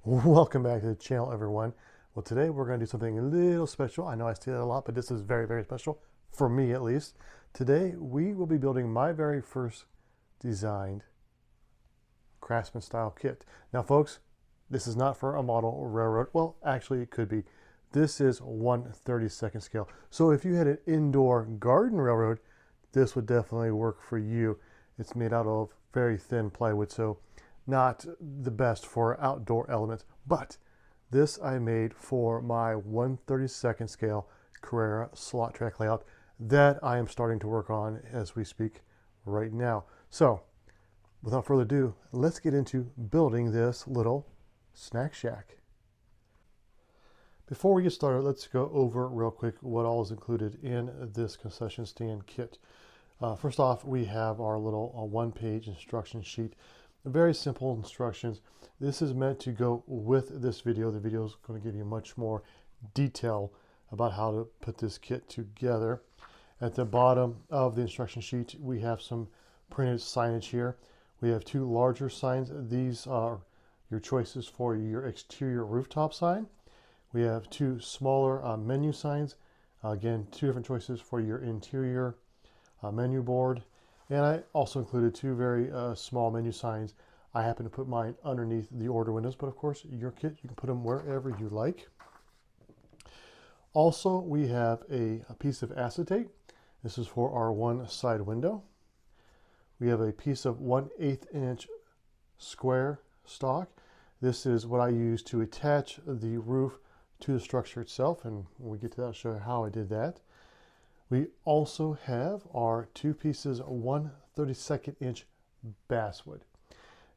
Welcome back to the channel, everyone. Well, today we're going to do something a little special. I know I say that a lot, but this is very, very special, for me at least. Today we will be building my very first designed Craftsman style kit. Now, folks, this is not for a model railroad. Well, actually it could be. This is 1/32 scale. So if you had an indoor garden railroad, this would definitely work for you. It's made out of very thin plywood, so not the best for outdoor elements, but this I made for my 1/32 scale Carrera slot track layout that I am starting to work on as we speak right now. So without further ado, let's get into building this little snack shack. Before we get started, let's go over real quick what all is included in this concession stand kit. First off, we have our little one-page instruction sheet. Very simple instructions. This is meant to go with this video. The video is going to give you much more detail about how to put this kit together. At the bottom of the instruction sheet, we have some printed signage here. We have two larger signs. These are your choices for your exterior rooftop sign. We have two smaller menu signs. Again, two different choices for your interior menu board. And I also included two very small menu signs. I happen to put mine underneath the order windows, but of course, your kit, you can put them wherever you like. Also, we have a piece of acetate. This is for our one side window. We have a piece of 1/8 inch square stock. This is what I use to attach the roof to the structure itself, and when we get to that, I'll show you how I did that. We also have our two pieces of 1/32 inch basswood.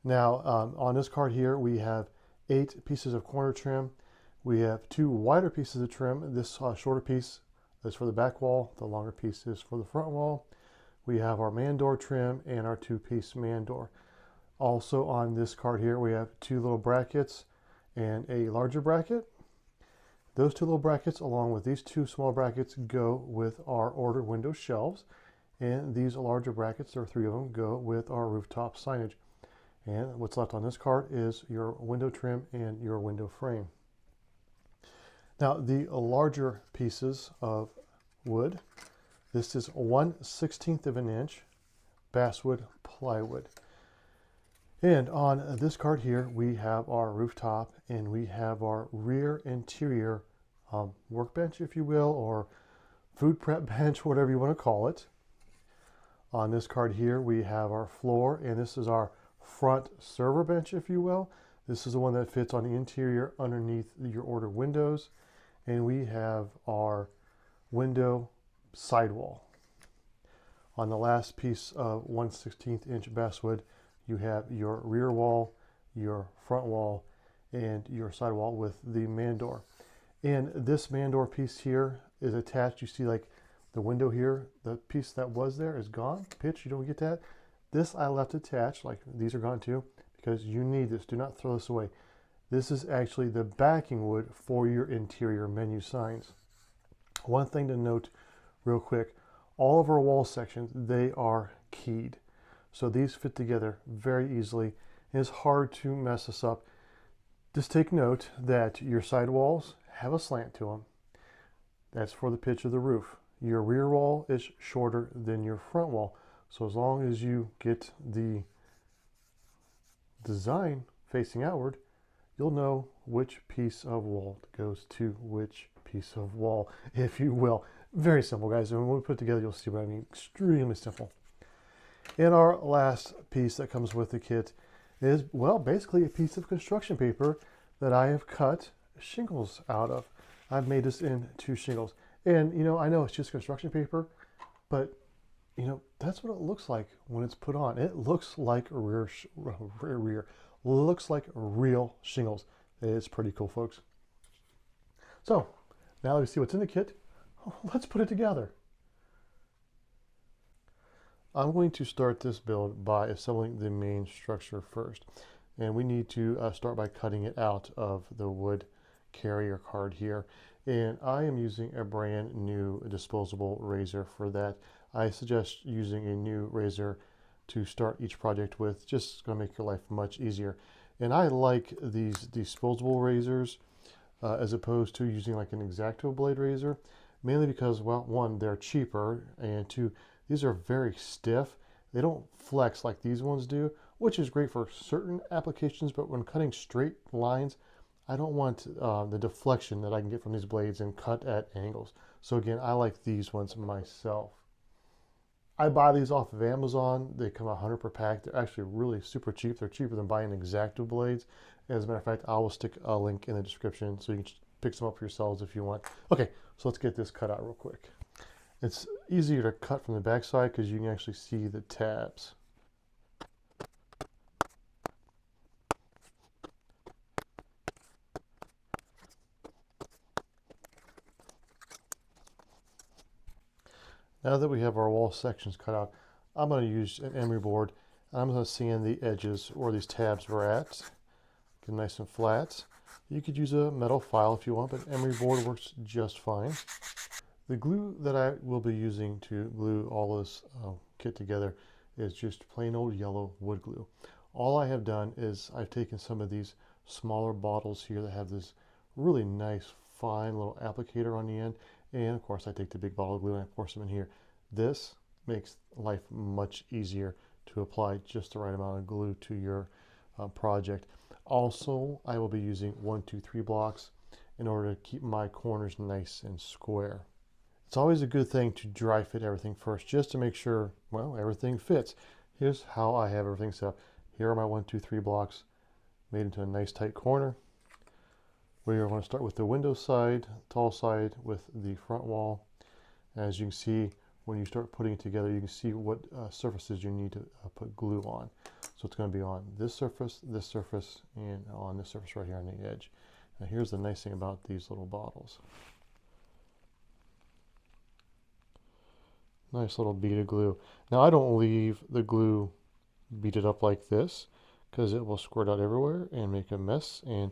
Now, on this card here, we have 8 pieces of corner trim. We have 2 wider pieces of trim. This shorter piece is for the back wall. The longer piece is for the front wall. We have our man door trim and our 2-piece man door. Also on this card here, we have 2 little brackets and a larger bracket. Those 2 little brackets, along with these 2 small brackets, go with our order window shelves. And these larger brackets, there are 3 of them, go with our rooftop signage. And what's left on this card is your window trim and your window frame. Now, the larger pieces of wood, this is 1/16 of an inch basswood plywood. And on this card here, we have our rooftop and we have our rear interior workbench, if you will, or food prep bench, whatever you want to call it. On this card here, we have our floor, and this is our front server bench, if you will. This is the one that fits on the interior underneath your order windows. And we have our window sidewall. On the last piece of 1/16 inch basswood, you have your rear wall, your front wall, and your sidewall with the man door. And this man door piece here is attached. You see, like the window here, the piece that was there is gone. Pitch, you don't get that. This I left attached, like these are gone too, because you need this. Do not throw this away. This is actually the backing wood for your interior menu signs. One thing to note real quick, all of our wall sections, they are keyed. So these fit together very easily, and it's hard to mess this up. Just take note that your side walls have a slant to them. That's for the pitch of the roof. Your rear wall is shorter than your front wall. So as long as you get the design facing outward, you'll know which piece of wall goes to which piece of wall, if you will. Very simple, guys. And when we put it together, you'll see what I mean. Extremely simple. And our last piece that comes with the kit is, well, basically a piece of construction paper that I have cut shingles out of. I've made this into shingles. And, you know, I know it's just construction paper, but, you know, that's what it looks like when it's put on. It looks like looks like real shingles. It's pretty cool, folks. So, now that we see what's in the kit, let's put it together. I'm going to start this build by assembling the main structure first. And we need to start by cutting it out of the wood carrier card here. And I am using a brand new disposable razor for that. I suggest using a new razor to start each project with. Just going to make your life much easier. And I like these disposable razors as opposed to using like an X-Acto blade razor, mainly because, well, one, they're cheaper, and two, these are very stiff. They don't flex like these ones do, which is great for certain applications, but when cutting straight lines, I don't want the deflection that I can get from these blades and cut at angles. So again, I like these ones myself. I buy these off of Amazon. They come 100 per pack. They're actually really super cheap. They're cheaper than buying X-Acto blades. As a matter of fact, I will stick a link in the description so you can pick some up for yourselves if you want. Okay, so let's get this cut out real quick. It's easier to cut from the back side because you can actually see the tabs. Now that we have our wall sections cut out, I'm going to use an emery board. I'm going to sand the edges where these tabs were at. Get nice and flat. You could use a metal file if you want, but emery board works just fine. The glue that I will be using to glue all this kit together is just plain old yellow wood glue. All I have done is I've taken some of these smaller bottles here that have this really nice fine little applicator on the end, and of course I take the big bottle of glue and I pour some in here. This makes life much easier to apply just the right amount of glue to your project. Also, I will be using 1, 2, 3 blocks in order to keep my corners nice and square. It's always a good thing to dry fit everything first, just to make sure, well, everything fits. Here's how I have everything set up. Here are my 1, 2, 3 blocks made into a nice tight corner. We are going to start with the window side, tall side with the front wall. As you can see, when you start putting it together, you can see what surfaces you need to put glue on. So it's going to be on this surface, and on this surface right here on the edge. Now here's the nice thing about these little bottles. Nice little bead of glue. Now I don't leave the glue beaded up like this because it will squirt out everywhere and make a mess, and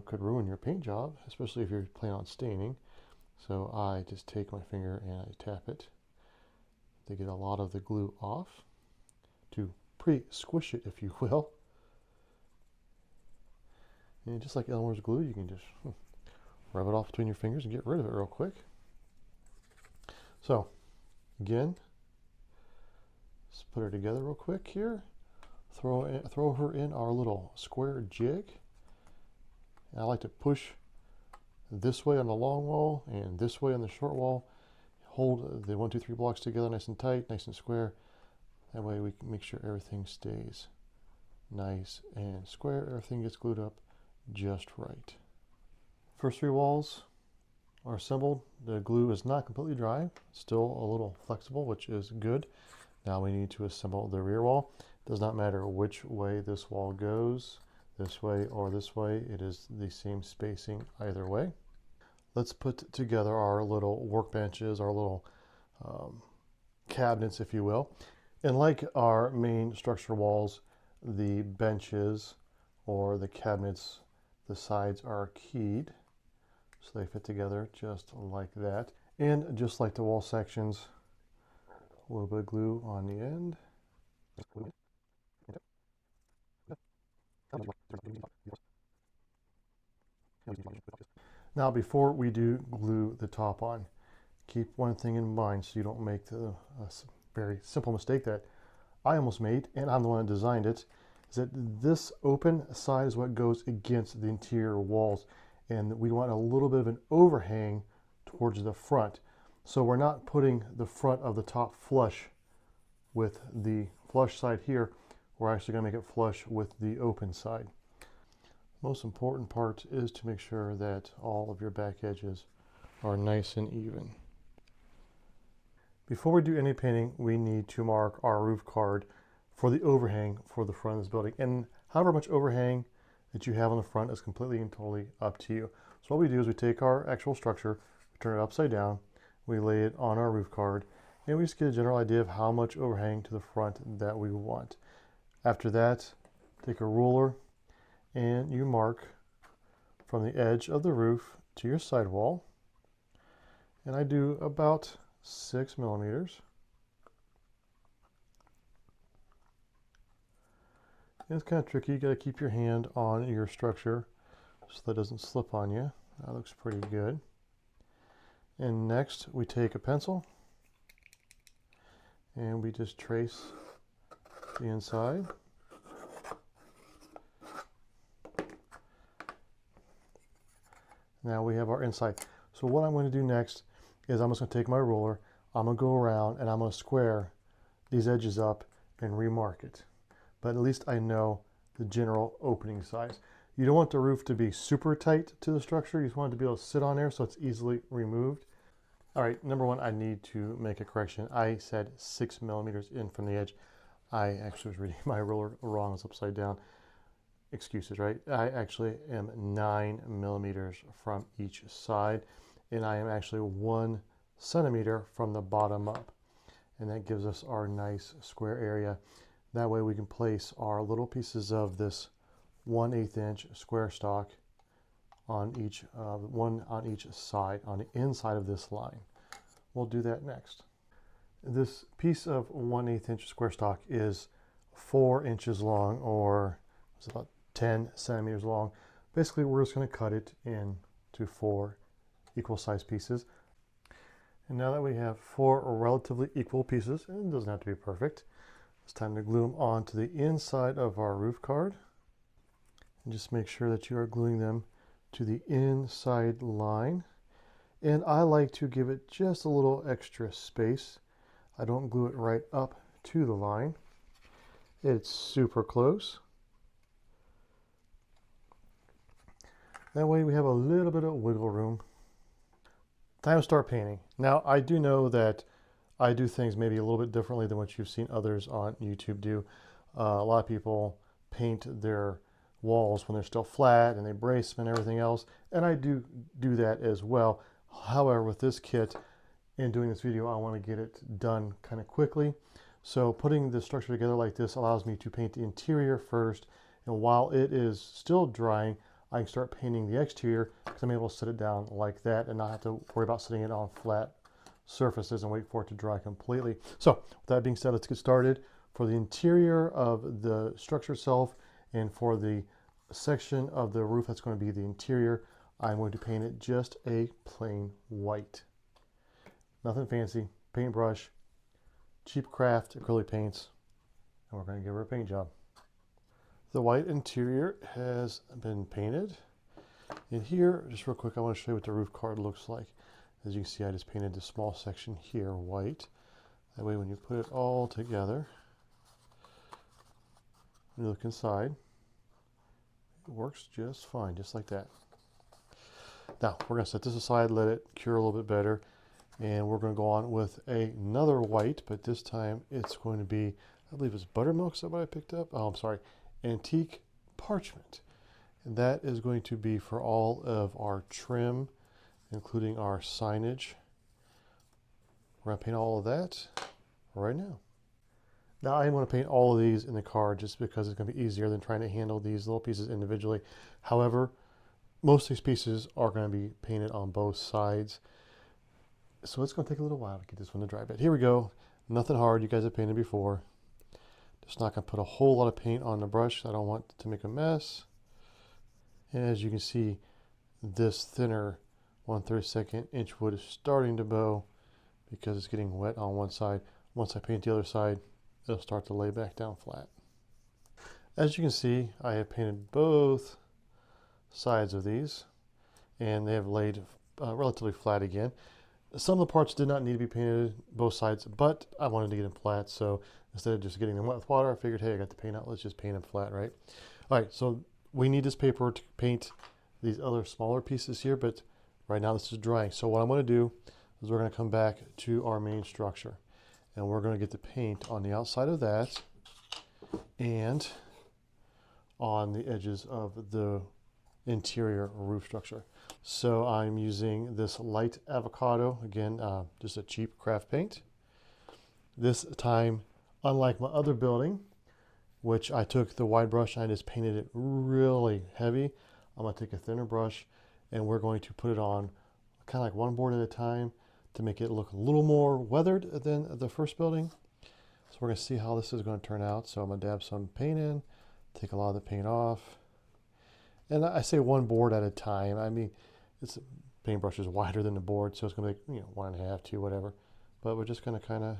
could ruin your paint job, especially if you're planning on staining. So I just take my finger and I tap it to get a lot of the glue off, to pre-squish it, if you will. And just like Elmer's glue, you can just rub it off between your fingers and get rid of it real quick. So again, let's put her together real quick here. Throw her in our little square jig. And I like to push this way on the long wall and this way on the short wall. Hold the 1, 2, 3 blocks together nice and tight, nice and square. That way we can make sure everything stays nice and square. Everything gets glued up just right. First 3 walls are assembled. The glue is not completely dry, still a little flexible, which is good. Now we need to assemble the rear wall. It does not matter which way this wall goes, this way or this way, it is the same spacing either way. Let's put together our little workbenches, our little cabinets, if you will. And like our main structure walls, the benches or the cabinets, the sides are keyed, so they fit together just like that. And just like the wall sections, a little bit of glue on the end. Now before we do glue the top on, keep one thing in mind so you don't make the very simple mistake that I almost made, and I'm the one that designed it, is that this open side is what goes against the interior walls, and we want a little bit of an overhang towards the front. So we're not putting the front of the top flush with the flush side here. We're actually going to make it flush with the open side. Most important part is to make sure that all of your back edges are nice and even. Before we do any painting, we need to mark our roof card for the overhang for the front of this building. And however much overhang that you have on the front is completely and totally up to you. So what we do is we take our actual structure, we turn it upside down, we lay it on our roof card, and we just get a general idea of how much overhang to the front that we want. After that, take a ruler and you mark from the edge of the roof to your sidewall. And I do about 6 millimeters. And it's kind of tricky. You got to keep your hand on your structure so that it doesn't slip on you. That looks pretty good. And next we take a pencil and we just trace the inside. Now we have our inside. So what I'm going to do next is I'm just going to take my ruler, I'm going to go around and I'm going to square these edges up and remark it. But at least I know the general opening size. You don't want the roof to be super tight to the structure. You just want it to be able to sit on there so it's easily removed. All right, number one, I need to make a correction. I said 6 millimeters in from the edge. I actually was reading my ruler wrong. It's upside down. Excuses, right? I actually am 9 millimeters from each side, and I am actually 1 centimeter from the bottom up. And that gives us our nice square area. That way we can place our little pieces of this 1/8 inch square stock on each one on each side, on the inside of this line. We'll do that next. This piece of 1/8 inch square stock is 4 inches long, or it's about 10 centimeters long. Basically, we're just going to cut it into 4 equal size pieces. And now that we have 4 relatively equal pieces, and it doesn't have to be perfect, it's time to glue them onto the inside of our roof card. And just make sure that you are gluing them to the inside line. And I like to give it just a little extra space. I don't glue it right up to the line. It's super close. That way we have a little bit of wiggle room. Time to start painting. Now I do know that I do things maybe a little bit differently than what you've seen others on YouTube do. A lot of people paint their walls when they're still flat and they brace them and everything else, and I do that as well. However, with this kit and doing this video, I want to get it done kind of quickly. So putting the structure together like this allows me to paint the interior first, and while it is still drying, I can start painting the exterior because I'm able to set it down like that and not have to worry about setting it on flat surfaces and wait for it to dry completely. So with that being said, let's get started. For the interior of the structure itself and for the section of the roof that's going to be the interior, I'm going to paint it just a plain white. Nothing fancy. Paintbrush, cheap craft acrylic paints, and we're going to give her a paint job. The white interior has been painted. And here, just real quick, I want to show you what the roof card looks like. As you can see, I just painted the small section here white. That way when you put it all together, when you look inside, it works just fine, just like that. Now, we're going to set this aside, let it cure a little bit better, and we're going to go on with another white, but this time it's going to be, I believe it's buttermilk, is that what I picked up? Oh, I'm sorry, antique parchment. And that is going to be for all of our trim, including our signage. We're going to paint all of that right now. Now I want to paint all of these in the card just because it's going to be easier than trying to handle these little pieces individually. However, most of these pieces are going to be painted on both sides. So it's going to take a little while to get this one to dry. But here we go. Nothing hard. You guys have painted before. Just not going to put a whole lot of paint on the brush. I don't want to make a mess. And as you can see, this thinner 1/32 inch wood is starting to bow because it's getting wet on one side. Once I paint the other side, it'll start to lay back down flat. As you can see, I have painted both sides of these, and they have laid relatively flat again. Some of the parts did not need to be painted both sides, but I wanted to get them flat, so instead of just getting them wet with water, I figured, hey, I got the paint out, let's just paint them flat, right? All right, so we need this paper to paint these other smaller pieces here, but right now this is drying. So what I'm going to do is we're going to come back to our main structure, and we're going to get the paint on the outside of that and on the edges of the interior roof structure. So I'm using this light avocado, again, just a cheap craft paint. This time, unlike my other building, which I took the wide brush and I just painted it really heavy, I'm going to take a thinner brush and we're going to put it on kind of like one board at a time to make it look a little more weathered than the first building. So we're going to see how this is going to turn out. So I'm going to dab some paint in, take a lot of the paint off. And I say one board at a time. I mean, it's paintbrush is wider than the board, so it's going to be, 1.5, 2, whatever. But we're just going to kind of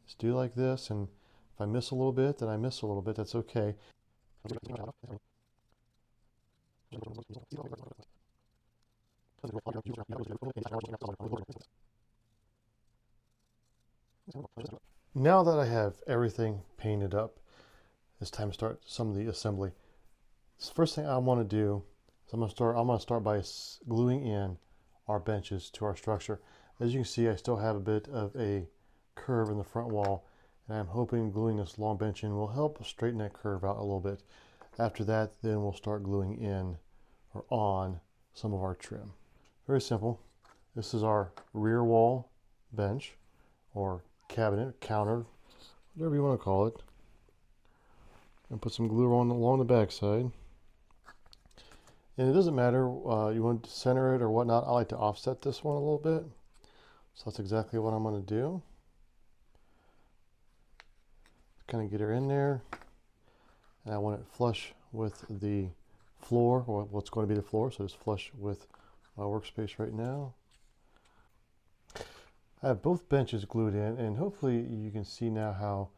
just do like this. And if I miss a little bit, then I miss a little bit. That's okay. Now that I have everything painted up, it's time to start some of the assembly. The first thing I want to do is I'm going to start by gluing in our benches to our structure. As you can see, I still have a bit of a curve in the front wall, and I'm hoping gluing this long bench in will help straighten that curve out a little bit. After that, then we'll start gluing in or on some of our trim. Very simple. This is our rear wall bench or cabinet, counter, whatever you want to call it. And put some glue on along the back side. And it doesn't matter, you want to center it or whatnot. I like to offset this one a little bit. So that's exactly what I'm going to do. Kind of get her in there. And I want it flush with the floor, or what's going to be the floor. So it's flush with my workspace right now. I have both benches glued in, and hopefully you can see now how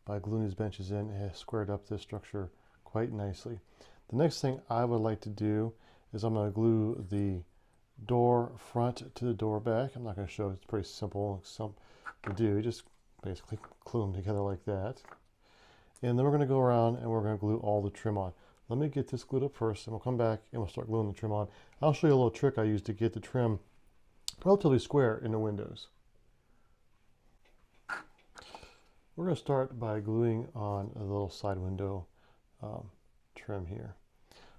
by gluing these benches in, it has squared up this structure quite nicely. The next thing I would like to do is I'm going to glue the door front to the door back. I'm not going to show it. It's pretty simple to do. You just basically glue them together like that. And then we're going to go around and we're going to glue all the trim on. Let me get this glued up first, and we'll come back and we'll start gluing the trim on. I'll show you a little trick I use to get the trim relatively square in the windows. We're going to start by gluing on a little side window trim here.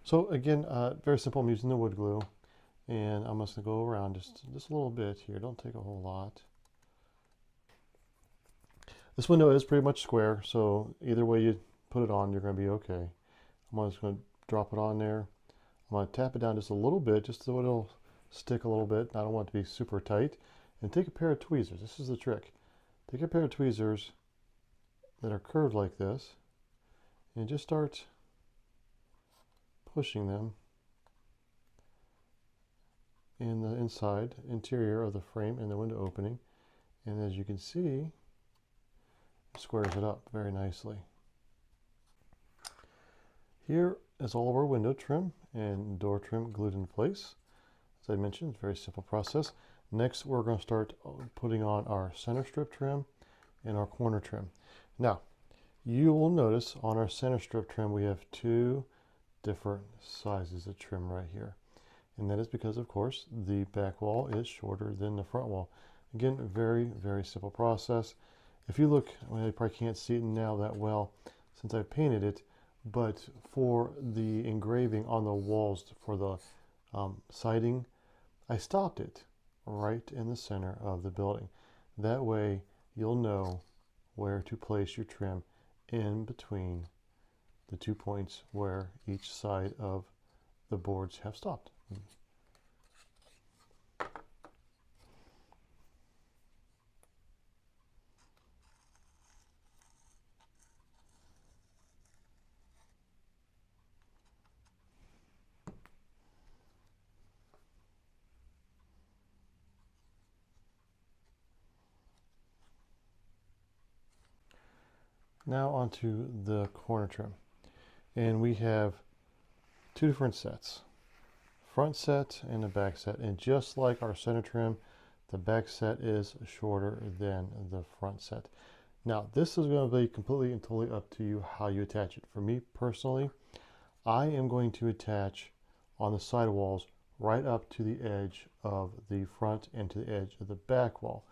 So again, very simple. I'm using the wood glue, and I'm just going to go around just a little bit here. Don't take a whole lot. This window is pretty much square, so either way you put it on, you're going to be okay. I'm just going to drop it on there. I'm going to tap it down just a little bit, just so it'll stick a little bit. I don't want it to be super tight. And take a pair of tweezers. This is the trick. Take a pair of tweezers that are curved like this, and just start pushing them in the interior of the frame and the window opening. And as you can see, it squares it up very nicely. Here is all of our window trim and door trim glued in place. As I mentioned, very simple process. Next, we're going to start putting on our center strip trim and our corner trim. Now, you will notice on our center strip trim, we have two different sizes of trim right here. And that is because, of course, the back wall is shorter than the front wall. Again, very, very simple process. If you look, well, you probably can't see it now that well since I painted it, but for the engraving on the walls for the siding, I stopped it right in the center of the building. That way, you'll know where to place your trim in between the 2 points where each side of the boards have stopped. Now onto the corner trim. And we have two different sets. Front set and a back set. And just like our center trim, the back set is shorter than the front set. Now, this is going to be completely and totally up to you how you attach it. For me personally, I am going to attach on the side walls right up to the edge of the front and to the edge of the back wall.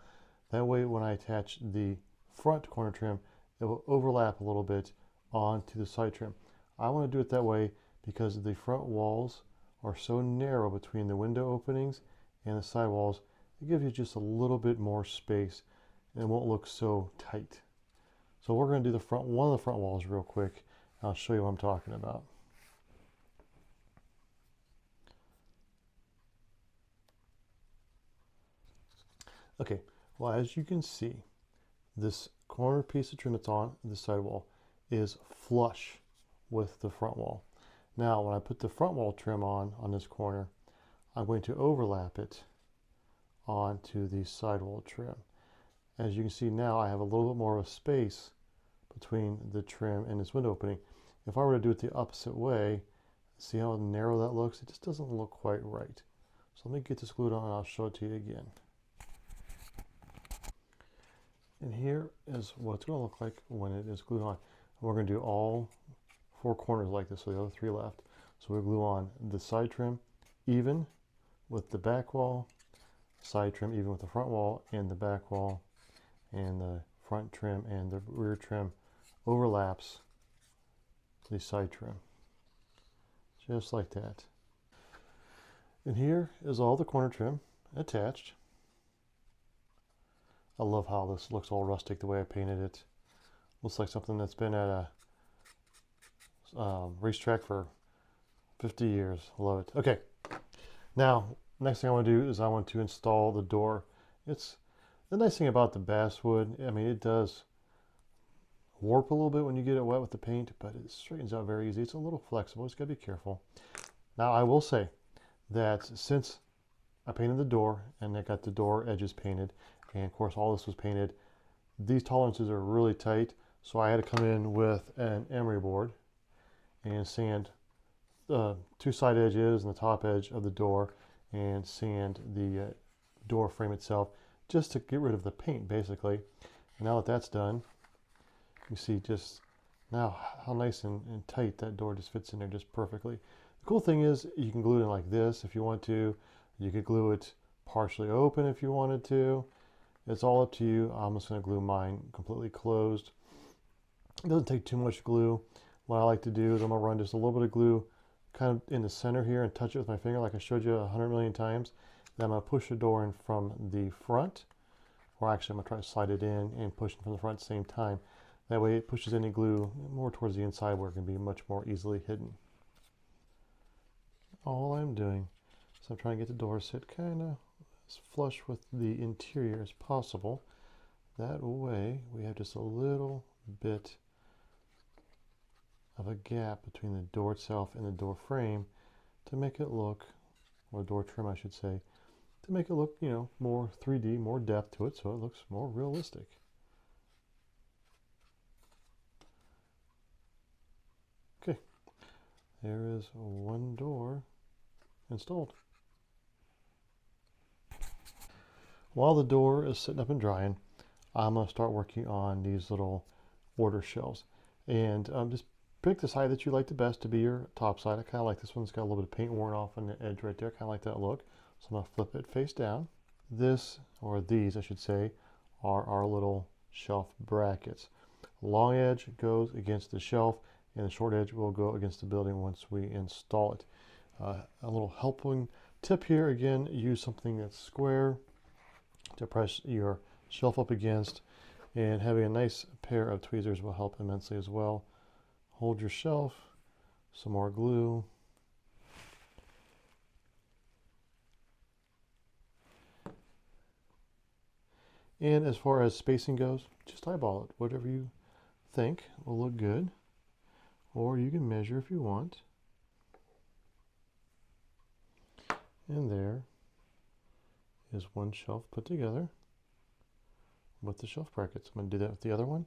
That way, when I attach the front corner trim, it will overlap a little bit onto the side trim. I want to do it that way because the front walls are so narrow between the window openings and the side walls. It gives you just a little bit more space and it won't look so tight. So we're going to do one of the front walls real quick. I'll show you what I'm talking about. Okay, well, as you can see, this corner piece of trim that's on the sidewall is flush with the front wall. Now, when I put the front wall trim on this corner, I'm going to overlap it onto the sidewall trim. As you can see now, I have a little bit more of a space between the trim and this window opening. If I were to do it the opposite way, see how narrow that looks? It just doesn't look quite right. So let me get this glued on and I'll show it to you again. And here is what it's going to look like when it is glued on. We're going to do all 4 corners like this, so the other 3 left. So we glue on the side trim even with the back wall, side trim even with the front wall and the back wall, and the front trim and the rear trim overlaps the side trim. Just like that. And here is all the corner trim attached. I love how this looks all rustic the way I painted it. Looks like something that's been at a racetrack for 50 years. Love it. Okay, now next thing I want to do is I want to install the door. It's the nice thing about the basswood, I mean, it does warp a little bit when you get it wet with the paint, but it straightens out very easy. It's a little flexible. Just got to be careful. Now, I will say that since I painted the door and I got the door edges painted, and of course all this was painted, these tolerances are really tight, so I had to come in with an emery board and sand the 2 side edges and the top edge of the door and sand the door frame itself just to get rid of the paint, basically. And now that that's done, you see just now how nice and tight that door just fits in there just perfectly. The cool thing is you can glue it in like this if you want to. You could glue it partially open if you wanted to. It's all up to you. I'm just going to glue mine completely closed. It doesn't take too much glue. What I like to do is I'm going to run just a little bit of glue kind of in the center here and touch it with my finger like I showed you 100 million times. Then I'm going to push the door in from the front, or actually I'm going to try to slide it in and push it from the front at the same time. That way it pushes any glue more towards the inside where it can be much more easily hidden. All I'm doing is I'm trying to get the door sit kind of as flush with the interior as possible. That way we have just a little bit of a gap between the door itself and the door frame to make it look, or door trim I should say, to make it look, you know, more 3D, more depth to it, so it looks more realistic. Okay, there is one door installed. While the door is sitting up and drying, I'm going to start working on these little order shelves. And just pick the side that you like the best to be your top side. I kind of like this one. It's got a little bit of paint worn off on the edge right there. Kind of like that look. So I'm going to flip it face down. This, or these I should say, are our little shelf brackets. Long edge goes against the shelf, and the short edge will go against the building once we install it. A little helping tip here, again, use something that's square to press your shelf up against, and having a nice pair of tweezers will help immensely as well. Hold your shelf, some more glue, and as far as spacing goes, just eyeball it. Whatever you think will look good, or you can measure if you want. And there is one shelf put together with the shelf brackets. I'm going to do that with the other one.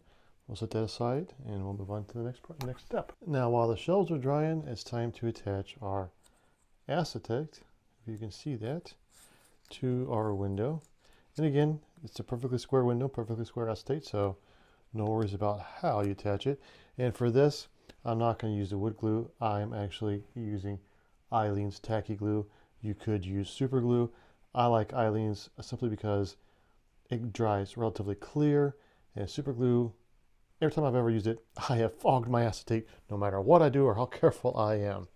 We'll set that aside and we'll move on to the next step. Now, while the shelves are drying, it's time to attach our acetate, if you can see that, to our window. And again, it's a perfectly square window, perfectly square acetate, so no worries about how you attach it. And for this, I'm not going to use the wood glue. I'm actually using Eileen's tacky glue. You could use super glue. I like Eileen's simply because it dries relatively clear, and super glue, every time I've ever used it, I have fogged my acetate no matter what I do or how careful I am.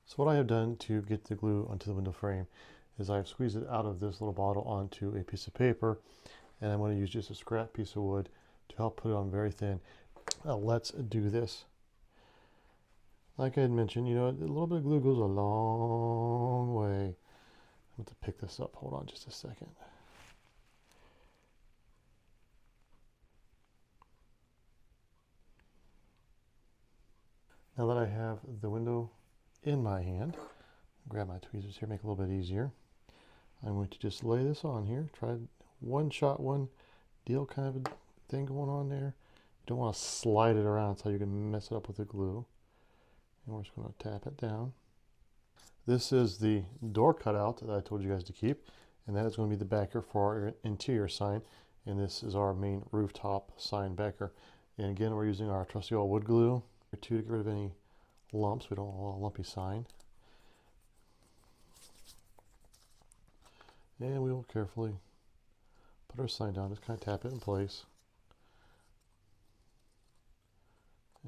So what I have done to get the glue onto the window frame is I've squeezed it out of this little bottle onto a piece of paper, and I'm going to use just a scrap piece of wood to help put it on very thin. Now let's do this. Like I had mentioned, you know, a little bit of glue goes a long way. I'm going to pick this up. Hold on just a second. Now that I have the window in my hand, grab my tweezers here, make it a little bit easier. I'm going to just lay this on here. Try one shot, one deal kind of a thing going on there. You don't want to slide it around, that's how you can mess it up with the glue. And we're just going to tap it down. This is the door cutout that I told you guys to keep, and that is going to be the backer for our interior sign. And this is our main rooftop sign backer. And again, we're using our trusty old wood glue to get rid of any lumps. We don't want a lumpy sign. And we will carefully put our sign down, just kind of tap it in place.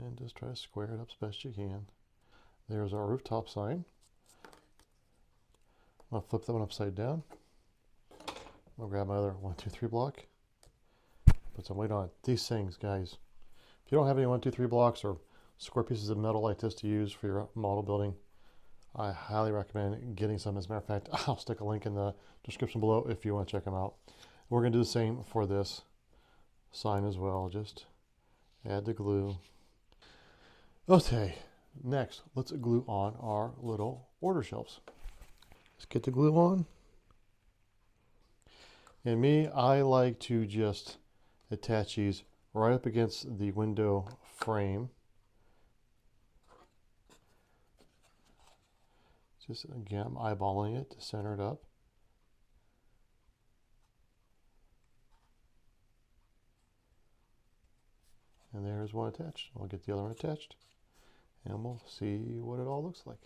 And just try to square it up as best you can. There's our rooftop sign. I'm going to flip that one upside down. I'll grab my other 1, 2, 3 block. Put some weight on it. These things, guys, if you don't have any 1, 2, 3 blocks or square pieces of metal like this to use for your model building, I highly recommend getting some. As a matter of fact, I'll stick a link in the description below if you want to check them out. We're going to do the same for this sign as well. Just add the glue. Okay, next, let's glue on our little order shelves. Let's get the glue on. And me, I like to just attach these right up against the window frame. Just again, I'm eyeballing it to center it up. And there's one attached. I'll get the other one attached, and we'll see what it all looks like.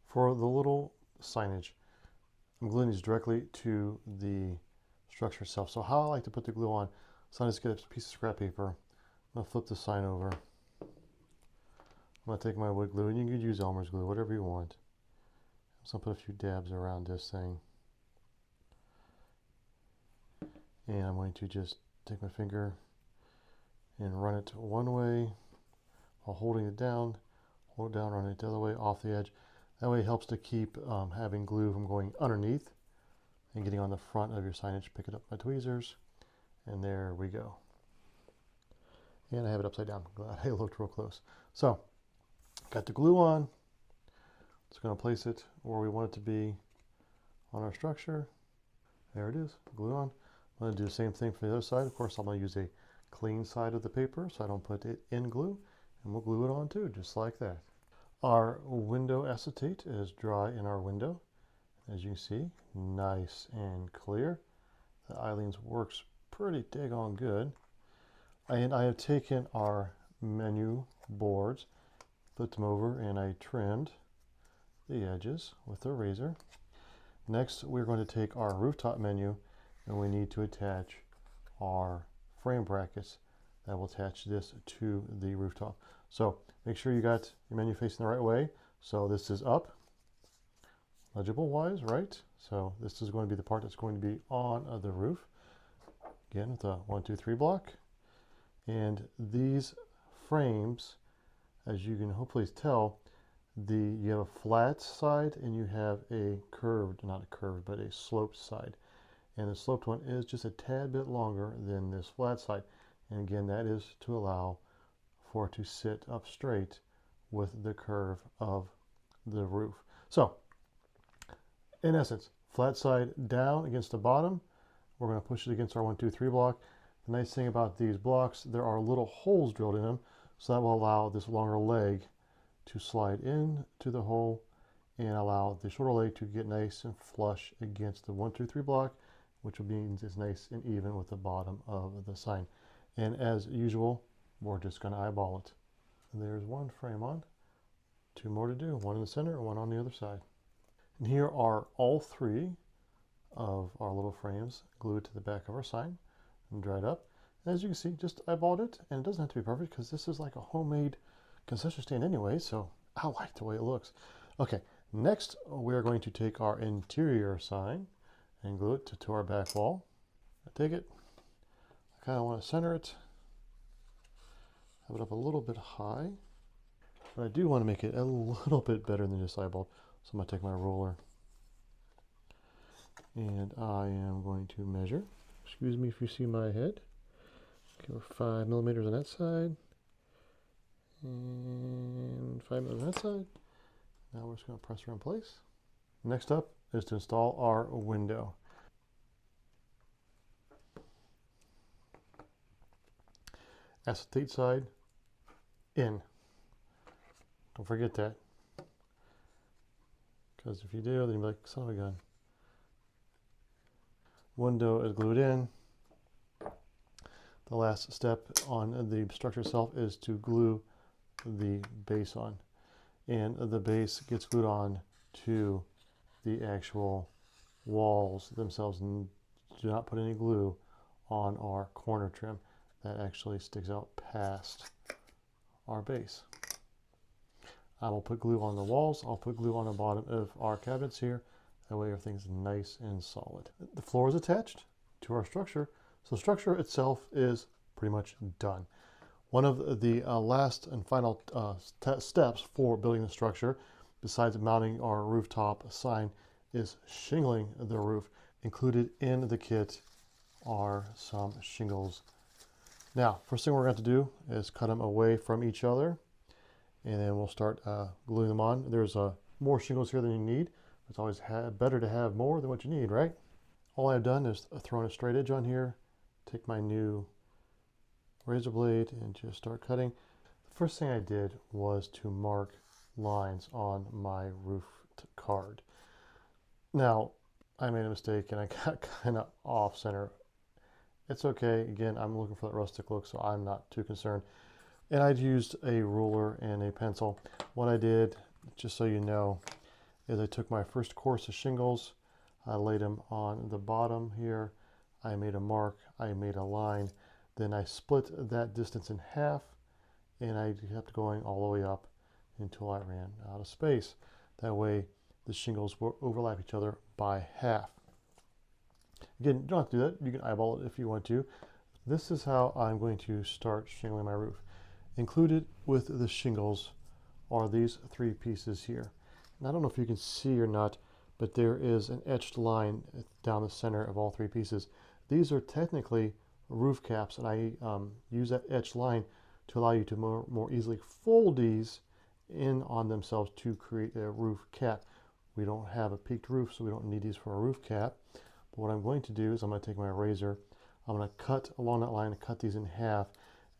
For the little signage, I'm gluing these directly to the structure itself. So how I like to put the glue on, so I just get a piece of scrap paper. I'm going to flip the sign over. I'm going to take my wood glue, and you can use Elmer's glue, whatever you want. So I'll put a few dabs around this thing. And I'm going to just take my finger and run it one way while holding it down. Hold it down, run it the other way off the edge. That way it helps to keep having glue from going underneath and getting on the front of your signage. Pick it up with my tweezers, and there we go. And I have it upside down. Glad I looked real close. So, got the glue on. Just going to place it where we want it to be on our structure. There it is, glue on. I'm going to do the same thing for the other side. Of course, I'm going to use a clean side of the paper so I don't put it in glue, and we'll glue it on too, just like that. Our window acetate is dry in our window. As you can see, nice and clear. The Eileen's works pretty daggone good. And I have taken our menu boards, put them over, and I trimmed the edges with a razor. Next, we're going to take our rooftop menu, and we need to attach our frame brackets that will attach this to the rooftop. So make sure you got your menu facing the right way. So this is up, legible wise, right? So this is going to be the part that's going to be on the roof. Again, with a 1, 2, 3 block. And these frames, as you can hopefully tell, you have a flat side and you have a curved, not a curved, but a sloped side. And the sloped one is just a tad bit longer than this flat side. And again, that is to allow for it to sit up straight with the curve of the roof. So, in essence, flat side down against the bottom. We're going to push it against our 1, 2, 3 block. The nice thing about these blocks, there are little holes drilled in them, so that will allow this longer leg to slide in to the hole and allow the shorter leg to get nice and flush against the 1, 2, 3 block, which means it's nice and even with the bottom of the sign. And as usual, we're just going to eyeball it. And there's one frame on. 2 more to do, one in the center and one on the other side. And here are all 3 of our little frames glued to the back of our sign and dried up. And as you can see, just eyeballed it, and it doesn't have to be perfect because this is like a homemade concession stand anyway, so I like the way it looks. Okay, next we're going to take our interior sign and glue it to our back wall. I take it, I kind of want to center it, have it up a little bit high, but I do want to make it a little bit better than just eyeballed. So I'm going to take my ruler and I am going to measure. Excuse me if you see my head. Okay, we're 5 millimeters on that side and 5 mil on that side. Now we're just going to press her in place. Next up is to install our window. Acetate side in. Don't forget that. Because if you do, then you'll be like, son of a gun. Window is glued in. The last step on the structure itself is to glue the base on. And the base gets glued on to the actual walls themselves. And do not put any glue on our corner trim. That actually sticks out past our base. I will put glue on the walls. I'll put glue on the bottom of our cabinets here. That way everything's nice and solid. The floor is attached to our structure. So the structure itself is pretty much done. One of the last and final steps for building the structure, besides mounting our rooftop sign, is shingling the roof. Included in the kit are some shingles. Now, first thing we're going to do is cut them away from each other, and then we'll start gluing them on. There's more shingles here than you need. It's always better to have more than what you need, right? All I've done is throw in a straight edge on here, take my new razor blade, and just start cutting. The first thing I did was to mark lines on my roof card. Now, I made a mistake and I got kind of off center. It's okay. Again, I'm looking for that rustic look, so I'm not too concerned. And I'd used a ruler and a pencil. What I did, just so you know, is I took my first course of shingles, I laid them on the bottom here, I made a mark, I made a line, then I split that distance in half, and I kept going all the way up until I ran out of space. That way the shingles will overlap each other by half. Again, you don't have to do that. You can eyeball it if you want to. This is how I'm going to start shingling my roof. Included with the shingles are these 3 pieces here. And I don't know if you can see or not, but there is an etched line down the center of all 3 pieces. These are technically roof caps, and I use that etched line to allow you to more easily fold these in on themselves to create a roof cap. We don't have a peaked roof, so we don't need these for a roof cap. But what I'm going to do is I'm going to take my razor, I'm going to cut along that line and cut these in half,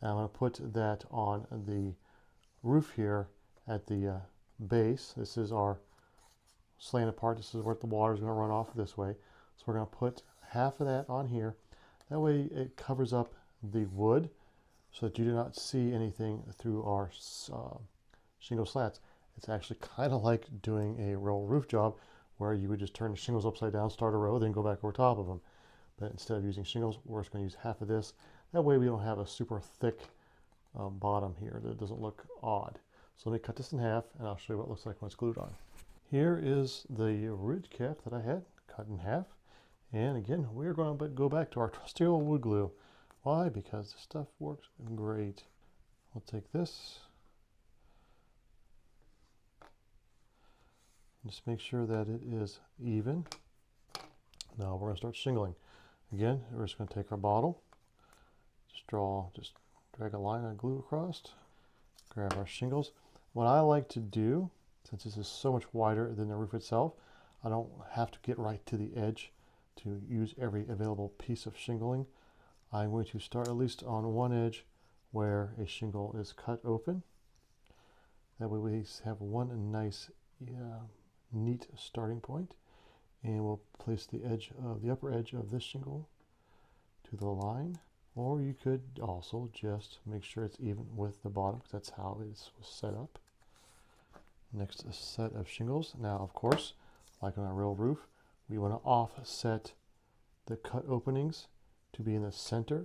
and I'm going to put that on the roof here at the base. This is our slanted part. This is where the water is going to run off this way. So we're going to put half of that on here. That way it covers up the wood so that you do not see anything through our shingle slats. It's actually kind of like doing a real roof job where you would just turn the shingles upside down, start a row, then go back over top of them. But instead of using shingles, we're just going to use half of this. That way we don't have a super thick bottom here that doesn't look odd. So let me cut this in half, and I'll show you what it looks like when it's glued on. Here is the ridge cap that I had cut in half. And again, we're going to go back to our trusty old wood glue. Why? Because this stuff works great. We'll take this. Just make sure that it is even. Now we're going to start shingling. Again, we're just going to take our bottle, just drag a line of glue across, grab our shingles. What I like to do, since this is so much wider than the roof itself, I don't have to get right to the edge to use every available piece of shingling. I'm going to start at least on one edge where a shingle is cut open. That way we have one nice neat starting point, and we'll place the upper edge of this shingle to the line, or you could also just make sure it's even with the bottom, because that's how it was set up. Next, a set of shingles. Now, of course, like on a real roof, we want to offset the cut openings to be in the center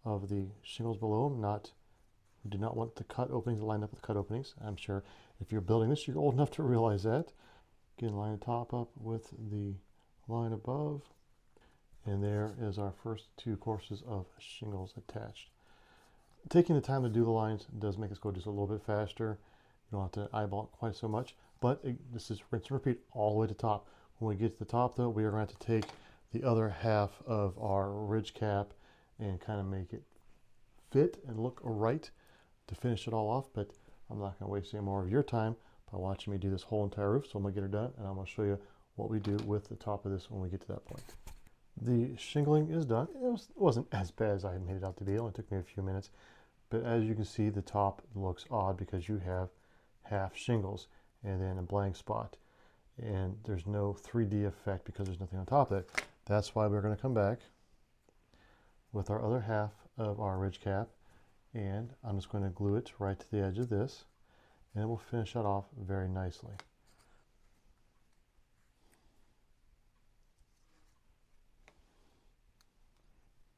of the shingles below them. We do not want the cut openings to line up with the cut openings. I'm sure if you're building this, you're old enough to realize that. Again, line the top up with the line above. And there is our first 2 courses of shingles attached. Taking the time to do the lines does make us go just a little bit faster. You don't have to eyeball it quite so much, but this is rinse and repeat all the way to the top. When we get to the top though, we are going to take the other half of our ridge cap and kind of make it fit and look right to finish it all off. But I'm not going to waste any more of your time by watching me do this whole entire roof. So I'm going to get her done, and I'm going to show you what we do with the top of this when we get to that point. The shingling is done. It wasn't as bad as I made it out to be. It only took me a few minutes. But as you can see, the top looks odd because you have half shingles and then a blank spot. And there's no 3D effect because there's nothing on top of it. That's why we're going to come back with our other half of our ridge cap. And I'm just going to glue it right to the edge of this. And it will finish that off very nicely.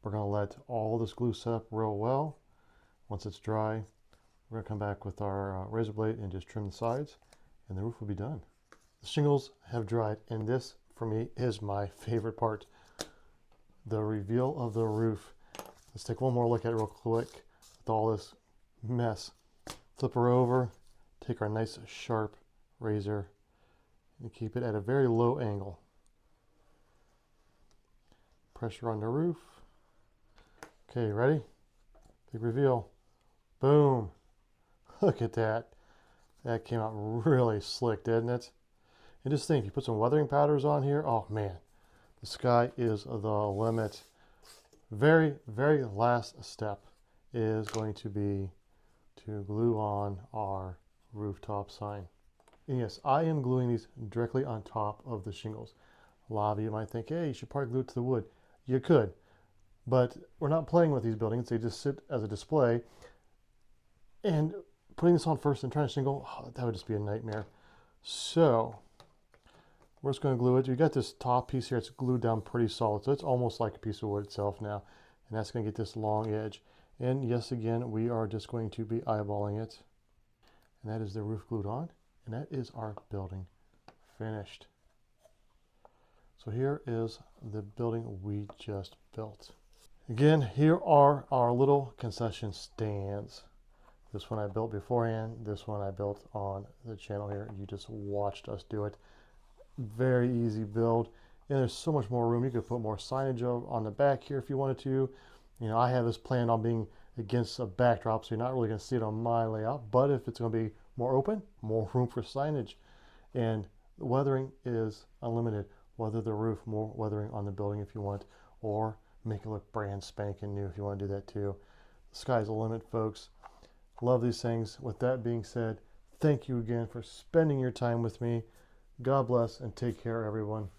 We're going to let all this glue set up real well. Once it's dry, we're going to come back with our razor blade and just trim the sides, and the roof will be done. The shingles have dried, and this, for me, is my favorite part. The reveal of the roof. Let's take one more look at it real quick with all this mess. Flip her over, take our nice sharp razor, and keep it at a very low angle. Pressure on the roof. Okay, ready? Big reveal. Boom. Look at that. That came out really slick, didn't it? And just think, if you put some weathering powders on here, oh man, the sky is the limit. Very, very last step is going to be to glue on our rooftop sign. And yes, I am gluing these directly on top of the shingles. A lot of you might think, hey, you should probably glue it to the wood. You could. But we're not playing with these buildings. They just sit as a display. And putting this on first and trying to shingle, oh, that would just be a nightmare. So we're just going to glue it. You got this top piece here. It's glued down pretty solid. So it's almost like a piece of wood itself now. And that's going to get this long edge. And yes, again, we are just going to be eyeballing it. And that is the roof glued on. And that is our building finished. So here is the building we just built. Again, here are our little concession stands. This one I built beforehand. This one I built on the channel here. You just watched us do it. Very easy build. And there's so much more room. You could put more signage on the back here if you wanted to. You know, I have this planned on being against a backdrop, so you're not really going to see it on my layout. But if it's going to be more open, more room for signage. And the weathering is unlimited. Weather the roof, more weathering on the building if you want, or make it look brand spanking new if you want to do that too. The sky's the limit, folks. Love these things. With that being said, thank you again for spending your time with me. God bless and take care, everyone.